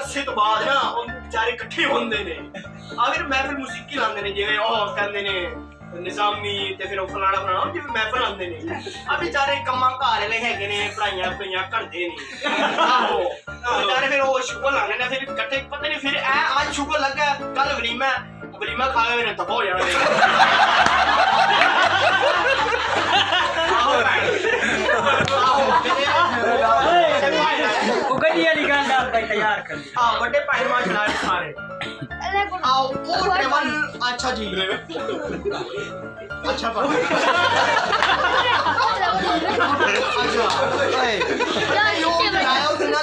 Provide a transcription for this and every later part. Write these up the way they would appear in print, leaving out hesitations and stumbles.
अरसे तो बाद ना बेचारे इकट्ठे होंदे ने फिर महफिल मुसीकी लांदे ने जिवें ओह कहंदे ने निजामी ते फिर फलाना फलाना जिवें महफिल आंदे ने बेचारे कम्मां घर वाले हैगे ने पढ़ाइयां करदे ने आहो बेचारे फिर ओह शुगर लांदे ने फिर इकट्ठे पता नहीं फिर आज शुगर लगा कल वलीमा खा के मेरे तबाह हो जाना तैयार कर बड़े भाई माशाल्लाह सारे आओ वो टेबल अच्छा जी अच्छा अच्छा यो बनाया उसने ना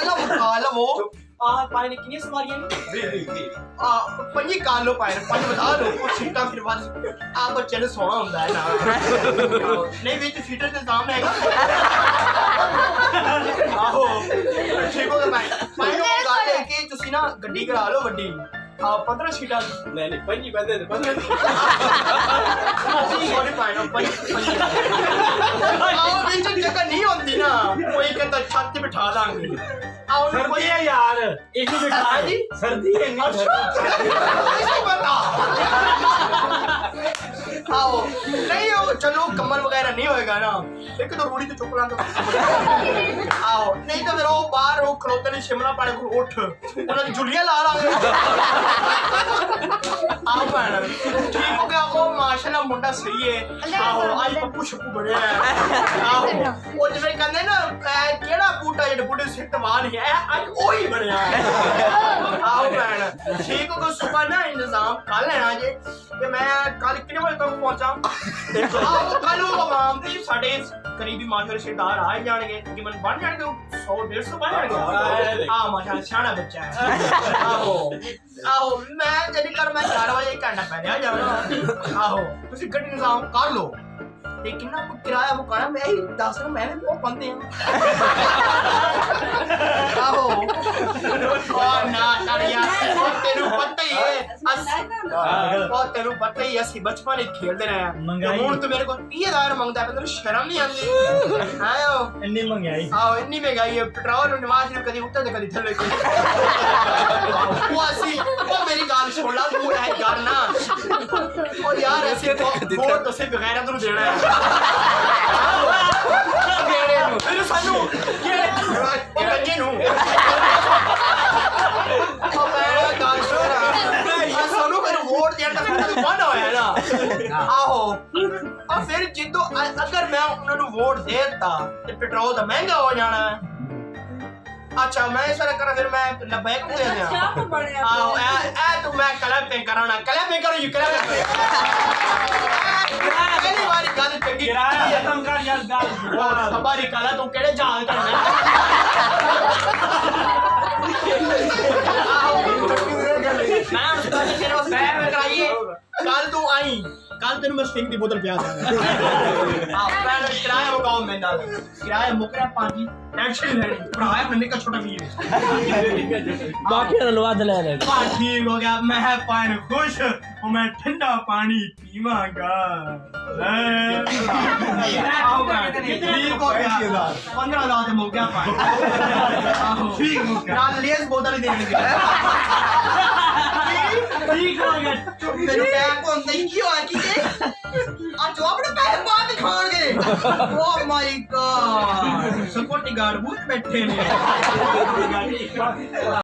वो पानी ने कितनी सवारियां पंजी काल लो पाए पंज बता लो कुछ सीटा फिर बाद आप बच्चे ने सोना होता है ना नहीं बीच सीटर के सामने है आहो ठीक हो गया भाई गाल है कि तुसी ना गड्डी करा लो वड्डी 15 सीटा नहीं पंजी बंदे 15 सॉरी पाए ना पंजी आओ बीच जगह नहीं होती ना कोई कहता छत पे बिठा दांगे सर्दी है यार एक ही बिठा दी सर्दी है नहीं पता आओ नहीं हो चलो कमर वगैरह नहीं होएगा ना एक तो रूढ़ी तो चुप ला आओ नहीं तो फिर वो बाहर वो खड़ोते ने शिमला पाड़े को उठ उन्होंने झुलियां ला लांगे आओ मैडम ठीक हो गया वो माशाल्लाह मुंडा सही है आओ आज पप्पू शप्पू बड़े हैं आओ वो जिਵੇਂ ਕਹਿੰਦੇ ਨਾ ਕਿਹੜਾ ਬੂਟਾ ਜਿਹੜਾ ਬੂਟੇ ਸਿੱਟ ਵਾਲ ਹੈ ਅੱਜ ਉਹੀ ਬਣਿਆ आओ मैडम ठीक हो गया सुबह ना इंतजाम कर लेना जे कि मैं कल कितने बजे तक पहुंचा आओ कल वो आवाम दी साडे करीबी माशाल्लाह रिश्तेदार आ जाएंगे तकरीबन बन जाएंगे 100 150 बन जाएंगे माशाल्लाह सियाना बच्चा है आओ आओ मैं जल्दी कर मैं 4 बजे घंटा पहले आ जाऊंगा आओ तुसी गड्डी इंतजाम कर लो ते कितना किराया वो करना मैं ही 10 मैं वो बंदे हैं आओ और ना कर यार तेरे पता ही है बहुत तेरे पता ही असि बचपन में खेलते रहे हुन तो मेरे को 30000 मांगदा है तेरे शर्म नहीं आंदी आओ इतनी महंगाई आओ इतनी महंगाई है पेट्रोल निवास ने कभी ऊपर ते कभी थल्ले वो असि वो मेरी गाल छोड़ ला तू है यार ना ओ यार ऐसे वो तो से बगैर तो देना है मेरे सानू ये गंजे नु ओ मेरा गाल छोड़ सानू मेरे वोट देना तो बंद होया ना आहो और फिर जिद्दो अगर मैं उन्होंने वोट देता तो पेट्रोल तो महंगा हो जाना अच्छा मैं इस तरह करा फिर मैं बैग दे दिया आओ ए तो मैं क्लैपिंग कराना क्लैपिंग करो यू क्लैपिंग पहली बार गाल चंगी किराया खत्म कर यार गाल हमारी काला तू केड़े जहाज करना मैं उसका तेरे पास बैग में कराइए कल तू आई कल तेन मैं स्टिंग दी बोतल पिया हां पहले किराया मुकाओ मैं नाल किराया मुकरा पाजी टेंशन लेनी भरा मैंने का छोटा भी है बाकी लवा दे ले ठीक हो गया मैं पानी खुश और मैं ठंडा पानी पीवांगा ठीक हो गया 15,000 से मुक गया पानी ठीक हो गया कल लेस बोतल ही देने ठीक हो गया मेरे पैर को थैंक यू आकी के आज जो अपने पैर बात खाओगे oh my God security guard बहुत बैठे ने